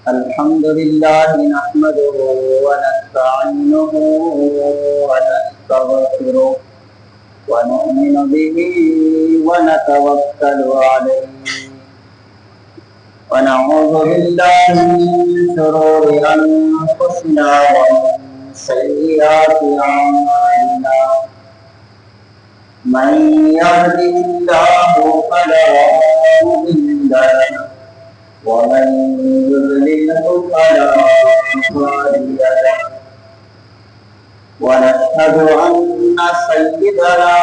الحمد لله نحمده ونستعينه ونستغفره ونؤمن به ونتوكل عليه ونعوذ بالله من شرور أنفسنا ومن سيئات أعمالنا من يهده الله فلا مضل له ومن يضلله فلا هادي له ونشهد أن سيدنا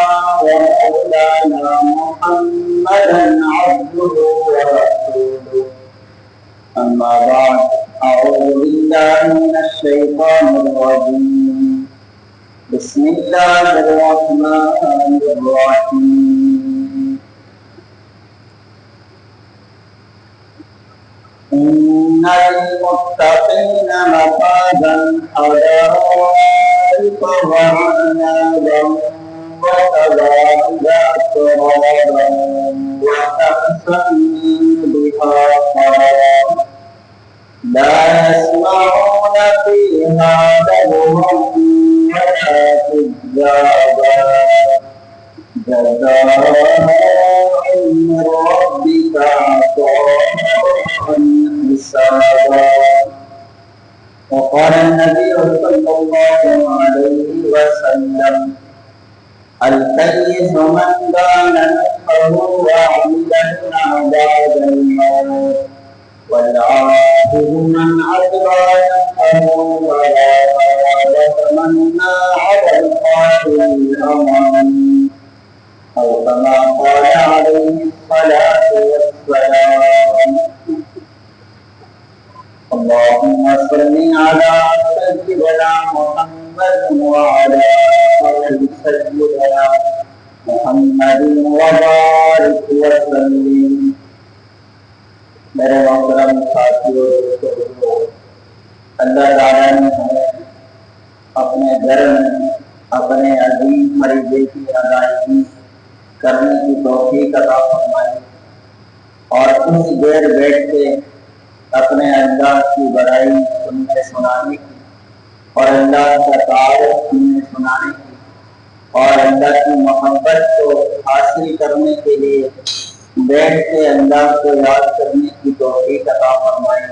ومولانا محمدا عبده ورسوله أما بعد أعوذ بالله من الشيطان الرجيم بسم الله الرحمن الرحيم إن للمتقين مفازا حدائق وعنابا وكواعب أترابا وكأسا دهاقا لا يسمعون فيها لغوا ولا كذابا جزاء من ربك عطاء حسابا. وقال النبي صلى الله عليه وسلم الكيس من دان نفسه وعمل بعد الموت والعاقل من عطى نفسه وتمنى على القاتل الأمر أو كما قال عليه الصلاة والسلام. اللهم صل على سيدنا محمد وعلى آل سيدنا محمد وبارك وسلم. میرے محترم ساتھیوں، اللہ تعالیٰ نے ہمیں اپنے گھر میں اپنے عظیم فریضے کی ادائیگی کرنے کی توفیق عطا فرمائی اور کچھ دیر بیٹھ کے اپنے اللہ کی بڑائی سننے سنانے کی اور اللہ کا تعارف سننے سنانے کی اور اللہ کی محبت کو حاصل کرنے کے لیے بیٹھ کے اللہ کو یاد کرنے کی توفیق عطا فرمائی.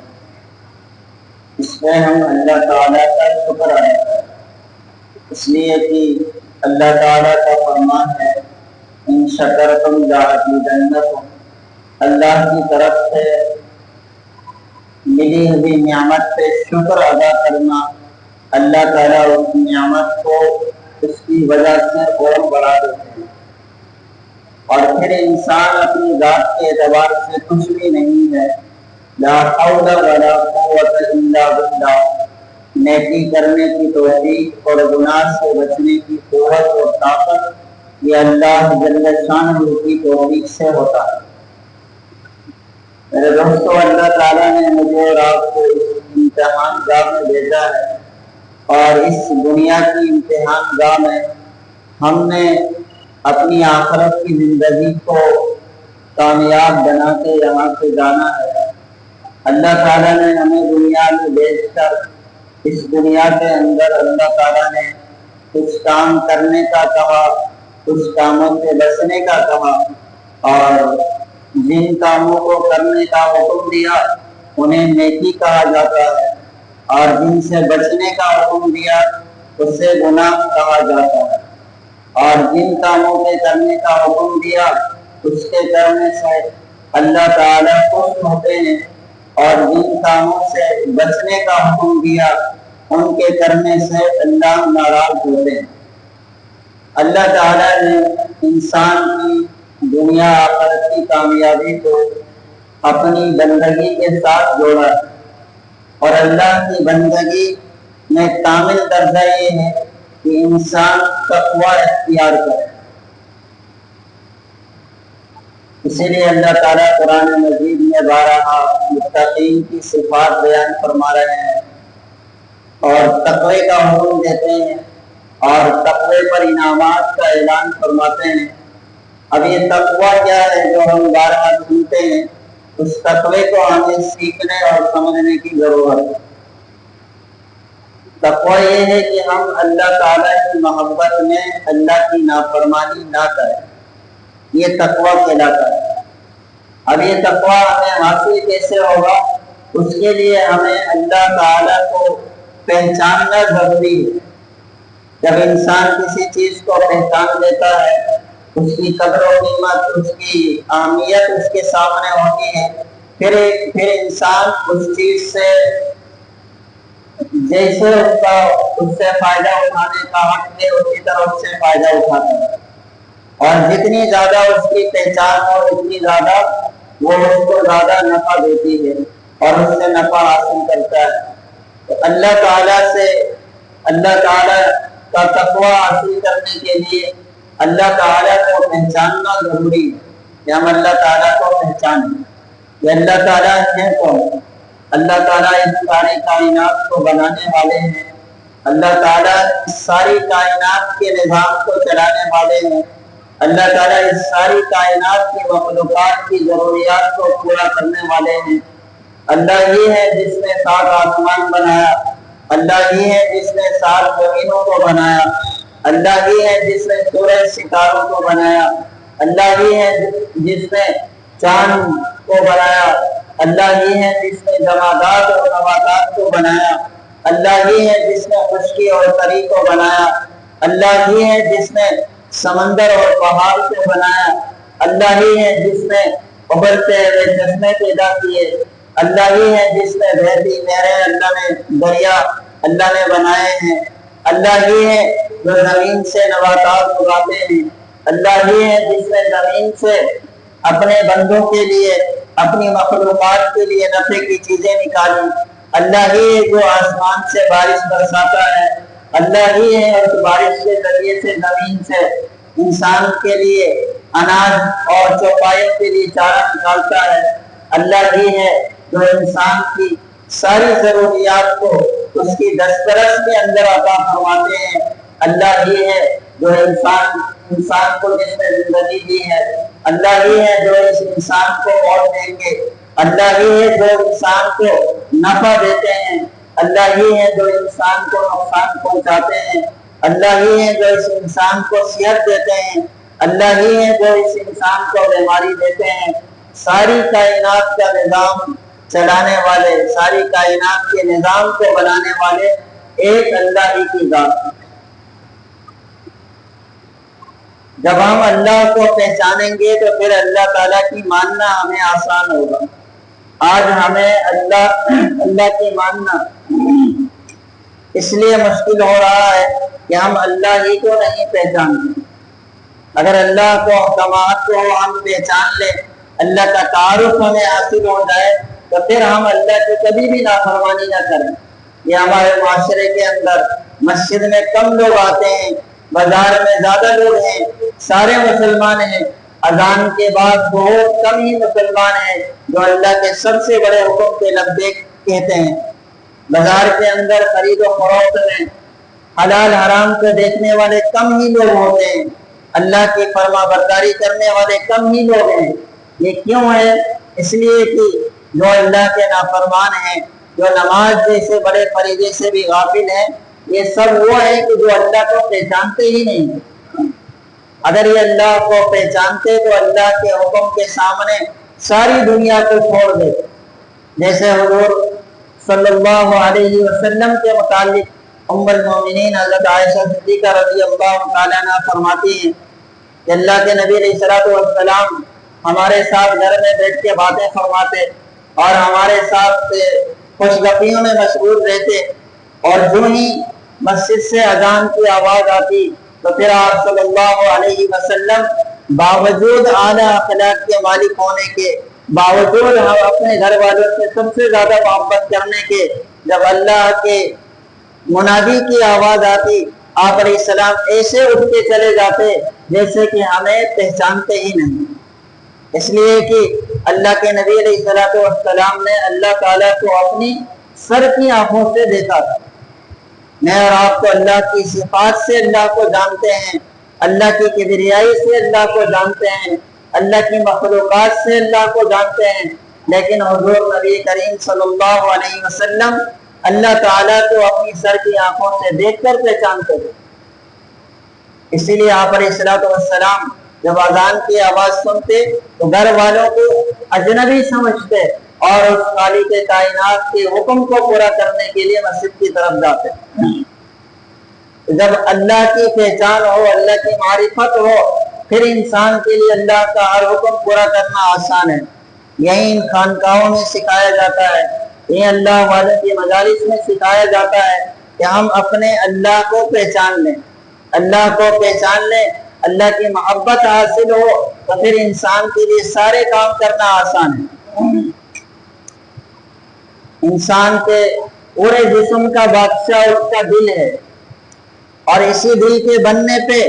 اس میں ہم اللہ تعالیٰ کا شکر ادا کریں، اس لیے کہ اللہ تعالیٰ کا فرمان ہے ان شکرتم لازیدنکم. اللہ کی طرف سے ملی ہوئی نعمت پہ شکر ادا کرنا، اللہ تعالیٰ اس نعمت کو اس کی وجہ سے اور بڑھا دیتے ہیں. اور پھر انسان اپنی ذات کے اعتبار سے کچھ بھی نہیں ہے. لا حول ولا قوت الا باللہ. نیکی کرنے کی توفیق اور گناہ سے بچنے کی قوت اور طاقت یہ اللہ جل شانہ کی توفیق سے ہوتا ہے. میرے دوستو، اللہ تعالیٰ نے مجھے اور آپ کو اس امتحان گاہ میں بھیجا ہے اور اس دنیا کی امتحان گاہ میں ہم نے اپنی آخرت کی زندگی کو کامیاب بنا کے یہاں سے جانا ہے. اللہ تعالیٰ نے ہمیں دنیا میں بھیج کر اس دنیا کے اندر اللہ تعالیٰ نے کچھ کام کرنے کا کہا، کچھ کاموں سے بچنے کا کہا اور جن کاموں کو کرنے کا حکم دیا انہیں نیکی کہا جاتا ہے اور جن سے بچنے کا حکم دیا اسے گناہ کہا جاتا ہے. اور جن کاموں کے کرنے کا حکم دیا اس کے کرنے سے اللہ تعالیٰ خوش ہوتے ہیں اور جن کاموں سے بچنے کا حکم دیا ان کے کرنے سے اللہ ناراض ہوتے ہیں. اللہ تعالیٰ نے انسان کی دنیا آخرت کی کامیابی کو اپنی بندگی کے ساتھ جوڑا اور اللہ کی بندگی میں کامل درجہ یہ ہے کہ انسان تقوی اختیار کرے. اسی لیے اللہ تعالیٰ قرآن مجید میں بارہا متقین کی صفات بیان فرما رہے ہیں اور تقوی کا حکم دیتے ہیں اور تقوی پر انعامات کا اعلان فرماتے ہیں. اب یہ تقوی کیا ہے جو ہم بارہا سنتے ہیں اس تقوی کو ہمیں سیکھنے اور سمجھنے کی ضرورت ہے۔ تقوی یہ ہے کہ ہم اللہ تعالیٰ کی محبت میں اللہ کی نافرمانی نہ کریں، یہ تقوی کہلاتا ہے۔ اب یہ تقوی ہمیں حاصل کیسے ہوگا؟ اس کے لیے ہمیں اللہ تعالیٰ کو پہچاننا ضروری ہے۔ جب انسان کسی چیز کو پہچان لیتا ہے، اس کی قدر و قیمت، اس کی اہمیت اس کے سامنے ہوتی ہے، پھر انسان اس چیز سے جیسے اس سے فائدہ اٹھانے کا حق ہے اسی طرح اس سے فائدہ اٹھاتا ہے، اور جتنی زیادہ اس کی پہچان ہو اتنی زیادہ وہ اس کو زیادہ نفع دیتی ہے اور اس سے نفع حاصل کرتا ہے۔ تو اللہ تعالیٰ کا تقوی حاصل کرنے کے لیے اللہ تعالیٰ کو پہچاننا ضروری ہے کہ ہم اللہ تعالیٰ کو پہچانیں کہ اللہ تعالیٰ ہے کون۔ اللہ تعالیٰ اس ساری کائنات کو بنانے والے ہیں، اللہ تعالیٰ اس ساری کائنات کے نظام کو چلانے والے ہیں، اللہ تعالیٰ اس ساری کائنات کی مخلوقات کی ضروریات کو پورا کرنے والے ہیں۔ اللہ ہی ہے جس نے 7 آسمان بنایا، اللہ ہی ہے جس نے 7 زمینوں کو بنایا، اللہ ہی ہے جس نے سورج ستاروں کو بنایا، اللہ ہی ہے جس نے چاند کو بنایا، اللہ ہی ہے جس نے جمادات اور نباتات کو بنایا، اللہ ہی ہے جس نے خشکی اور تری کو بنایا، اللہ ہی ہے جس نے سمندر اور پہاڑ سے بنایا، اللہ ہی ہے جس نے ابلتے ہوئے چشمے پیدا کیے، اللہ ہی ہے جس نے بہتی نہریں اللہ نے دریا اللہ نے بنائے ہیں، اللہ ہی ہے جو زمین سے نباتات اگاتے ہیں، اللہ ہی ہے جس نے زمین سے اپنے بندوں کے لیے اپنی مخلوقات کے لیے نفع کی چیزیں نکالی، اللہ ہی ہے جو آسمان سے بارش برساتا ہے، اللہ ہی ہے اس بارش کے ذریعے سے زمین سے انسان کے لیے اناج اور چوپایوں کے لیے چارہ نکالتا ہے، اللہ ہی ہے جو انسان کی ساری ضروریات کو اس کی دسترس کے اندر عطا فرماتے ہیں، اللہ ہی ہے جو انسان کو جس نے زندگی دی ہے، اللہ ہی ہے جو اس انسان کو موت دیں گے، اللہ ہی ہے جو انسان کو نفع دیتے ہیں، اللہ ہی ہے جو انسان کو نقصان پہنچاتے ہیں، اللہ ہی ہے جو اس انسان کو صحت دیتے ہیں، اللہ ہی ہے جو اس انسان کو بیماری دیتے ہیں۔ ساری کائنات کا نظام چلانے والے، ساری کائنات کے نظام کو بنانے والے ایک اللہ ہی کی ذات ہے۔ جب ہم اللہ کو پہچانیں گے تو پھر اللہ تعالیٰ کی ماننا ہمیں آسان ہوگا۔ آج ہمیں اللہ کی ماننا اس لیے مشکل ہو رہا ہے کہ ہم اللہ ہی کو نہیں پہچانتے۔ اگر اللہ کو احکامات کو ہم پہچان لیں، اللہ کا تعارف ہمیں حاصل ہو جائے تو پھر ہم اللہ کی کبھی بھی نافرمانی نہ کریں۔ یہ ہمارے معاشرے کے اندر مسجد میں کم لوگ آتے ہیں، بازار میں زیادہ لوگ ہیں، سارے مسلمان ہیں، اذان کے بعد بہت کم ہی مسلمان ہیں جو اللہ کے سب سے بڑے حکم کے لبیک کہتے ہیں۔ بازار کے اندر خرید و فروخت میں حلال حرام کو دیکھنے والے کم ہی لوگ ہوتے ہیں، اللہ کی فرما برداری کرنے والے کم ہی لوگ ہیں۔ یہ کیوں ہے؟ اس لیے کہ جو اللہ کے نافرمان ہیں، جو نماز جیسے بڑے فریضے سے بھی غافل ہیں، یہ سب وہ ہیں کہ جو اللہ کو پہچانتے ہی نہیں۔ اگر یہ اللہ کو پہچانتے تو اللہ کے حکم کے سامنے ساری دنیا کو چھوڑ دے۔ جیسے حضور صلی اللہ علیہ وسلم کے متعلق ام المومنین حضرت عائشہ صدیقہ رضی اللہ تعالیٰ عنہ فرماتی ہیں کہ اللہ کے نبی علیہ السلام ہمارے ساتھ گھر میں بیٹھ کے باتیں فرماتے اور ہمارے ساتھ خوش گپیوں میں مشغول رہتے، اور جو ہی مسجد سے اذان کی آواز آتی تو پھر آپ صلی اللہ علیہ وسلم باوجود اعلیٰ اخلاق کے مالک ہونے کے، باوجود ہم اپنے گھر والوں سے سب سے زیادہ محبت کرنے کے، جب اللہ کے منادی کی آواز آتی آپ علیہ السلام ایسے اٹھ کے چلے جاتے جیسے کہ ہمیں پہچانتے ہی نہیں۔ اس لیے کہ اللہ کے نبی علیہ السلام نے اللہ تعالیٰ کو اپنی سر کی آنکھوں سے دیکھا تھا۔ میں اور آپ تو اللہ کی صفات سے اللہ کو جانتے ہیں، اللہ کی کبریائی سے اللہ کو جانتے ہیں، اللہ کی مخلوقات سے اللہ کو جانتے ہیں، لیکن حضور نبی کریم صلی اللہ علیہ وسلم اللہ تعالیٰ کو اپنی سر کی آنکھوں سے دیکھ کر پہچانتے تھے. اسی لیے آپ علیہ الصلوۃ والسلام جب اذان کی آواز سنتے تو گھر والوں کو اجنبی سمجھتے اور اس خالق کائنات کے حکم کو پورا کرنے کے لیے مسجد کی طرف جاتے. جب اللہ کی پہچان ہو، اللہ کی معرفت ہو، پھر انسان کے لیے اللہ کا ہر حکم پورا کرنا آسان ہے. یہی ان خانقاہوں میں سکھایا جاتا ہے، یہ اللہ والوں کی مجالس میں سکھایا جاتا ہے کہ ہم اپنے اللہ کو پہچان لیں. اللہ کو پہچان لیں، اللہ کی محبت حاصل ہو تو پھر انسان کے لیے سارے کام کرنا آسان ہے. انسان کے پورے جسم کا بادشاہ اس کا دل ہے، اور اسی دل کے بننے پہ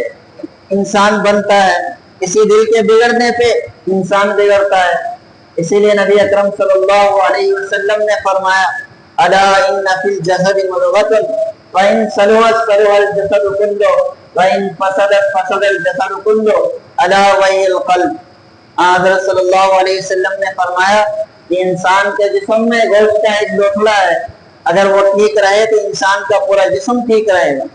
انسان بنتا ہے، اسی دل کے بگڑنے پہ انسان بگڑتا ہے. اسی لیے نبی اکرم صلی اللہ علیہ وسلم نے فرمایا الا ان فی الجسد مضغۃ فإن صلحت صلح الجسد كله وإن فسدت فسد الجسد كله الا وهي القلب. حضرت صلی اللہ علیہ وسلم نے فرمایا کہ انسان کے جسم میں گوشت کا ایک لوتھڑا ہے، اگر وہ ٹھیک رہے تو انسان کا پورا جسم ٹھیک رہے گا،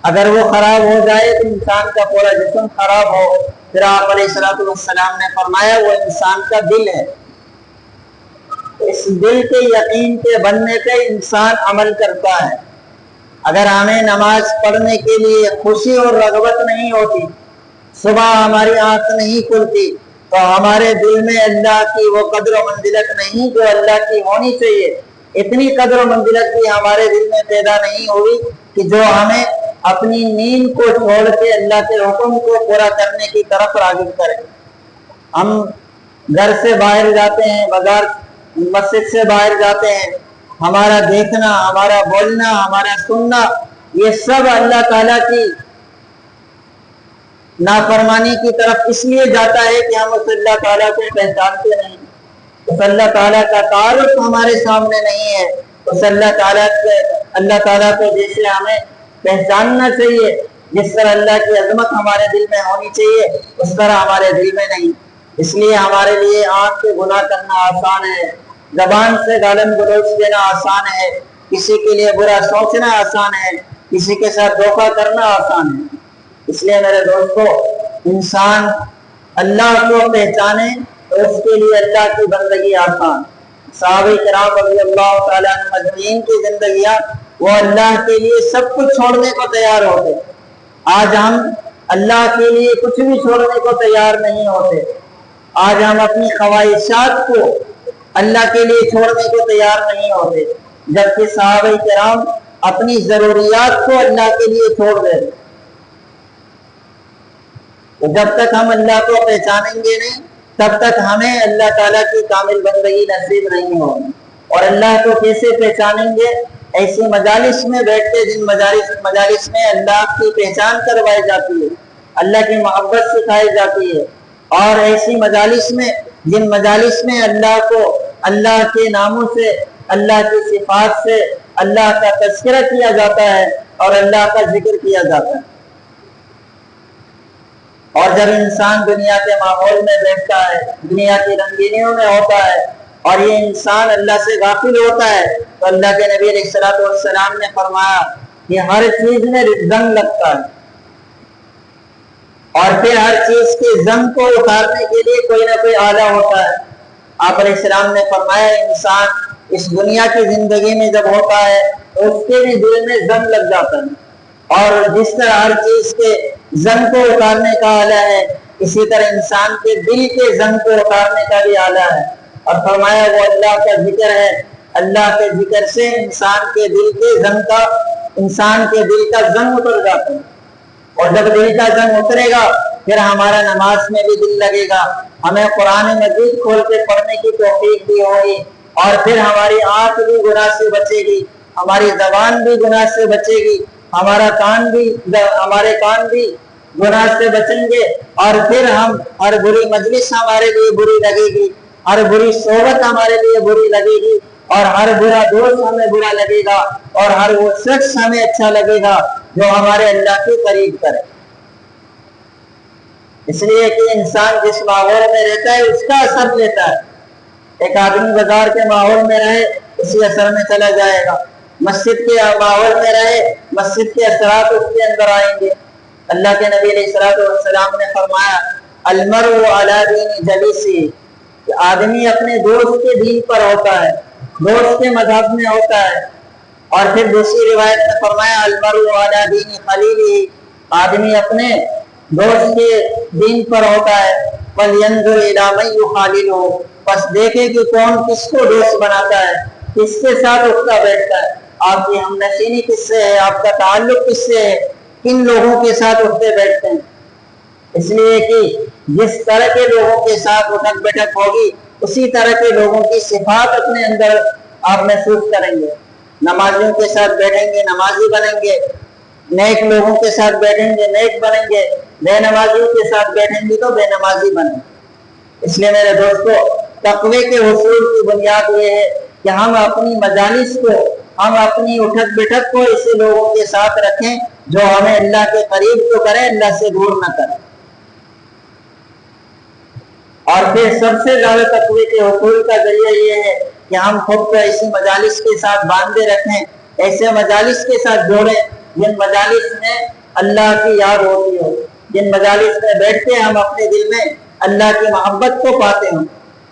اگر وہ خراب ہو جائے تو انسان کا پورا جسم خراب ہو. پھر آپ علیہ الصلوۃ والسلام نے فرمایا وہ انسان کا دل ہے. اس دل کے یقین کے بننے پہ انسان عمل کرتا ہے. اگر ہمیں نماز پڑھنے کے لیے خوشی اور رغبت نہیں ہوتی، صبح ہماری آنکھ نہیں کھلتی، تو ہمارے دل میں اللہ کی وہ قدر و منزلت نہیں جو اللہ کی ہونی چاہیے. اتنی قدر و منزلت بھی ہمارے دل میں پیدا نہیں ہوئی کہ جو ہمیں اپنی نیند کو چھوڑ کے اللہ کے حکم کو پورا کرنے کی طرف راغب کرے. ہم گھر سے باہر جاتے ہیں، بازار مسجد سے باہر جاتے ہیں، ہمارا دیکھنا، ہمارا بولنا، ہمارا سننا، یہ سب اللہ تعالیٰ کی نافرمانی کی طرف اس لیے جاتا ہے کہ ہم اس اللہ تعالیٰ کو پہچانتے نہیں، اس اللہ تعالیٰ کا تعارف ہمارے سامنے نہیں ہے. اس اللہ تعالیٰ کو جیسے ہمیں پہچاننا چاہیے، جس طرح اللہ کی عظمت ہمارے دل میں ہونی چاہیے، اس طرح ہمارے دل میں نہیں. اس لیے ہمارے لیے آنکھ سے گناہ کرنا آسان ہے، زبان سے گالن گلوچ دینا آسان ہے، کسی کے لیے برا سوچنا آسان ہے، کسی کے ساتھ دھوکہ کرنا آسان ہے. اس لیے میرے دوستو، انسان اللہ کو پہچانے تو اس کے لیے اللہ کی بندگی آسان. صحابہ کرام رضی اللہ تعالیٰ عنہ مجمعین کی زندگیاں وہ اللہ کے لیے سب کچھ چھوڑنے کو تیار ہوتے. آج ہم اللہ کے لیے کچھ بھی چھوڑنے کو تیار نہیں ہوتے. آج ہم اپنی خواہشات کو اللہ کے لیے چھوڑنے کو تیار نہیں ہوتے، جبکہ صحابہ کرام اپنی ضروریات کو اللہ کے لیے چھوڑ دیتے. جب تک ہم اللہ کو پہچانیں گے نہیں، تب تک ہمیں اللہ تعالیٰ کی کامل بندگی نصیب نہیں ہوگی. اور اللہ کو کیسے پہچانیں گے؟ ایسی مجالس میں بیٹھ کے، جن مجالس میں اللہ کی پہچان کروائی جاتی ہے، اللہ کی محبت سکھائی جاتی ہے، اور ایسی مجالس میں جن مجالس میں اللہ کو اللہ کے ناموں سے، اللہ کی صفات سے اللہ کا تذکرہ کیا جاتا ہے اور اللہ کا ذکر کیا جاتا ہے. اور جب انسان دنیا کے ماحول میں بیٹھتا ہے، دنیا کی رنگینیوں میں ہوتا ہے، اور یہ انسان اللہ سے غافل ہوتا ہے، تو اللہ کے نبی علیہ الصلوۃ والسلام نے فرمایا کہ ہر چیز میں زنگ لگتا ہے، اور پھر ہر چیز کے زنگ کو اتارنے کے لیے کوئی نہ کوئی آلہ ہوتا ہے. آپ علیہ السلام نے فرمایا انسان اس دنیا کی زندگی میں جب ہوتا ہے تو اس کے بھی دل میں زنگ لگ جاتا ہے، اور جس طرح ہر چیز کے زنگ کو اتارنے کا آلہ ہے، اسی طرح انسان کے دل کے زنگ کو اتارنے کا بھی آلہ ہے. اور فرمایا وہ اللہ کا ذکر ہے، اللہ کے ذکر سے انسان کے دل کا زنگ اتر جاتا ہے. اور جب دل کا زنگ اترے گا پھر ہمارا نماز میں بھی دل لگے گا، ہمیں قرآن مجید کھول کے پڑھنے کی توفیق بھی ہوگی، اور پھر ہماری آنکھ بھی گناہ سے بچے گی، ہماری زبان بھی گناہ سے بچے گی، ہمارے کان بھی گناہ سے بچیں گے. اور پھر ہم ہر بری مجلس ہمارے لیے بری لگے گی، ہر بری صحبت ہمارے لیے بری لگے گی، اور ہر برا دوست ہمیں برا لگے گا، اور ہر وہ شخص ہمیں اچھا لگے گا جو ہمارے اللہ کے قریب کرے. اس لیے کہ انسان جس ماحول میں رہتا ہے اس کا اثر لیتا ہے. ایک آدمی بازار کے ماحول میں رہے اسی اثر میں چلا جائے گا، مسجد کے ماحول میں رہے مسجد کے اثرات اس کے اندر آئیں گے۔ اللہ کے نبی علیہ السلام نے فرمایا المرء علی دین جلیسہ، کہ آدمی اپنے دوست کے دین پر ہوتا ہے، دوست کے مذہب میں ہوتا ہے۔ اور پھر دوسری روایت میں فرمایا المرء علی دین خلیلہ، آدمی اپنے دوست کے دین پر ہوتا ہے۔ فلینظر الی من یخاللہ، بس دیکھے کہ کون کس کو دوست بناتا ہے، کس کے ساتھ اٹھتا بیٹھتا ہے، آپ کی ہم نشینی کس سے ہے، آپ کا تعلق کس سے ہے، کن لوگوں کے ساتھ اٹھتے بیٹھتے ہیں۔ اس لیے کہ جس طرح کے لوگوں کے ساتھ اٹھک بیٹھک ہوگی اسی طرح کے لوگوں کی صفات اپنے اندر آپ محسوس کریں گے۔ نمازیوں کے ساتھ بیٹھیں گے نمازی بنیں گے، نیک لوگوں کے ساتھ بیٹھیں گے نیک بنیں گے، بے نمازیوں کے ساتھ بیٹھیں گے تو بے نمازی بنیں گے۔ اس لیے میرے دوستو، تقوی کے حصول کی بنیاد یہ ہے کہ ہم اپنی مجالس کو، ہم اپنی اٹھک بیٹھک کو ایسے لوگوں کے ساتھ رکھیں جو ہمیں اللہ کے قریب تو کریں، اللہ سے دور نہ کریں۔ اور پھر سب سے زیادہ تقوی کے حصول کا ذریعہ یہ ہے کہ ہم خود کو ایسی مجالس کے ساتھ باندھے رکھیں، ایسے مجالس کے ساتھ جوڑیں جن مجالس میں اللہ کی یاد ہوتی ہو، جن مجالس میں بیٹھ کے ہم اپنے دل میں اللہ کی محبت کو پاتے ہوں۔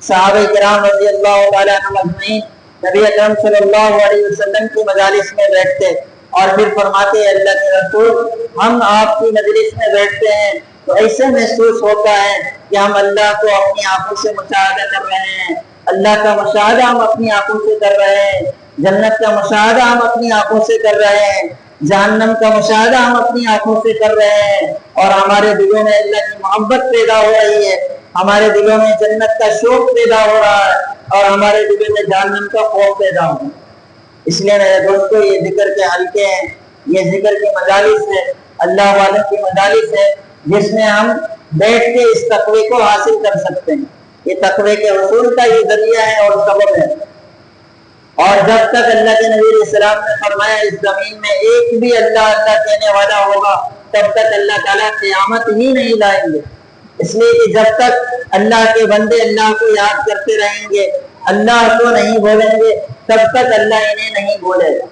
صحابہ کرام رضی اللہ تعالیٰ عنہم اجمعین نبی اکرم صلی اللہ علیہ وسلم کی مجالس میں بیٹھتے اور پھر فرماتے اللہ کے رسول ہم آپ کی مجلس میں بیٹھتے ہیں تو ایسے محسوس ہوتا ہے کہ ہم اللہ کو اپنی آنکھوں سے مشاہدہ کر رہے ہیں، اللہ کا مشاہدہ ہم اپنی آنکھوں سے کر رہے ہیں، جنت کا مشاہدہ ہم اپنی آنکھوں سے کر رہے ہیں، جہنم کا مشاہدہ ہم اپنی آنکھوں سے کر رہے ہیں، اور ہمارے دلوں میں اللہ کی محبت پیدا ہو رہی ہے، ہمارے دلوں میں جنت کا شوق پیدا ہو رہا ہے، اور ہمارے دلوں میں جہنم کا خوف پیدا ہو رہا ہے۔ اس لیے میرے دوستو، یہ ذکر کے حلقے ہیں، یہ ذکر کی مجالس ہے، اللہ والوں کی مجالس ہے جس میں ہم بیٹھ کے اس تقوی کو حاصل کر سکتے ہیں۔ یہ تقوی کے حصول کا یہ ذریعہ ہے اور سبب ہے۔ اور جب تک اللہ کے نبی علیہ السلام نے فرمایا اس زمین میں ایک بھی اللہ اللہ کہنے والا ہوگا تب تک اللہ تعالیٰ قیامت ہی نہیں لائیں گے۔ اس لیے کہ جب تک اللہ کے بندے اللہ کو یاد کرتے رہیں گے، اللہ کو نہیں بولیں گے، تب تک اللہ انہیں نہیں بولے گا۔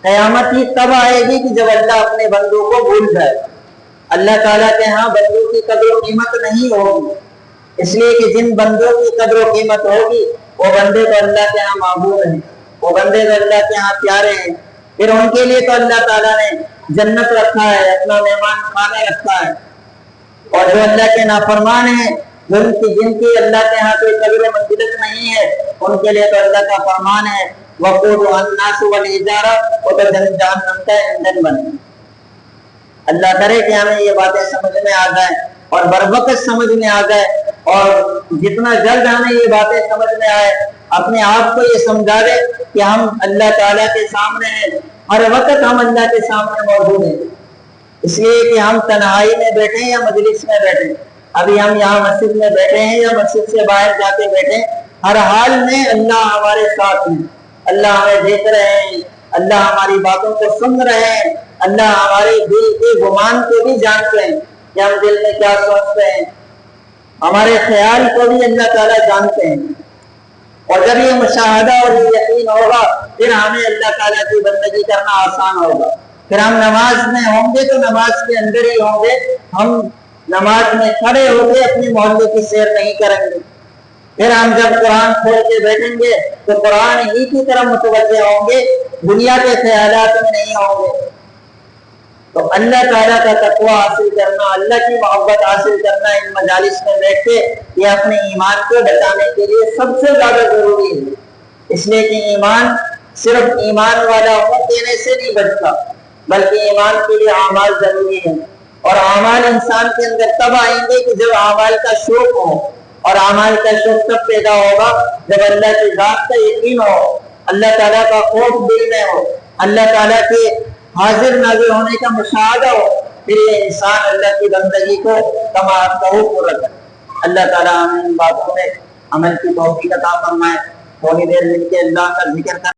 قیامت ہی تب آئے گی کہ جب اللہ اپنے بندوں کو بھول جائے۔ اللہ تعالیٰ کے ہاں بندوں کی قدر و قیمت نہیں ہوگی، اس لیے کہ جن بندوں کی قدر و قیمت ہوگی وہ بندے تو اللہ کے ہاں محبوب ہیں، وہ بندے تو اللہ کے ہاں پیارے ہیں، پھر ان کے لیے تو اللہ تعالیٰ نے جنت رکھا ہے، اپنا مہمان خانہ رکھا ہے۔ اور جو اللہ کے نافرمان ہیں، جن کی اللہ کے ہاں کوئی قدر و منزلت نہیں ہے، ان کے لیے تو اللہ کا فرمان ہے وقودها الناس والحجارہ، وہ تو جہنم کا ایندھن بنے۔ اللہ کرے کہ ہمیں یہ باتیں سمجھ میں آ جائیں اور بروقت سمجھ میں آ جائے، اور جتنا جلد ہمیں یہ باتیں سمجھ میں آئے اپنے آپ کو یہ سمجھا دے کہ ہم اللہ تعالیٰ کے سامنے ہیں، ہر وقت ہم اللہ کے سامنے موجود ہیں۔ اس لیے کہ ہم تنہائی میں بیٹھیں یا مجلس میں بیٹھیں، ابھی ہم یہاں مسجد میں بیٹھے ہیں یا مسجد سے باہر جا کے بیٹھیں، ہر حال میں اللہ ہمارے ساتھ ہیں، اللہ ہمیں دیکھ رہے ہیں، اللہ ہماری باتوں کو سن رہے ہیں، اللہ ہمارے دل کے گمان کو بھی جانتے ہیں کہ ہم دل میں کیا سوچتے ہیں، ہمارے خیال کو بھی اللہ تعالیٰ جانتے ہیں۔ اور جب یہ مشاہدہ اور یہ یقین ہوگا پھر ہمیں اللہ تعالیٰ کی بندگی کرنا آسان ہوگا۔ پھر ہم نماز میں ہوں گے تو نماز کے اندر ہی ہوں گے، ہم نماز میں کھڑے ہو کے اپنے محلے کی سیر نہیں کریں گے۔ پھر ہم جب قرآن کھول کے بیٹھیں گے تو قرآن ہی کی طرف متوجہ ہوں گے، دنیا کے خیالات میں نہیں ہوں گے۔ تو اللہ تعالیٰ کا تقوی حاصل کرنا، اللہ کی محبت حاصل کرنا ان مجالس میں بیٹھ کے یہ اپنے ایمان کو بچانے کے لیے سب سے زیادہ ضروری ہے۔ اس لیے کہ ایمان صرف ایمان والا ہوں کہنے سے نہیں بچتا، بلکہ ایمان کے لیے اعمال ضروری ہیں، اور اعمال انسان کے اندر تب آئیں گے کہ جب اعمال کا شوق ہو، اور اعمال کا شوق تب پیدا ہوگا جب اللہ کی ذات کا یقین ہو، اللہ تعالیٰ کا خوف دل میں ہو، اللہ تعالیٰ کے حاضر ناظر ہونے کا مشاہدہ ہو، پھر یہ انسان اللہ کی بندگی کو پورا کرے۔ اللہ تعالیٰ ہمیں ان باتوں میں عمل کی توفیق عطا فرمائے۔ تھوڑی دیر مل کے اللہ کا ذکر کر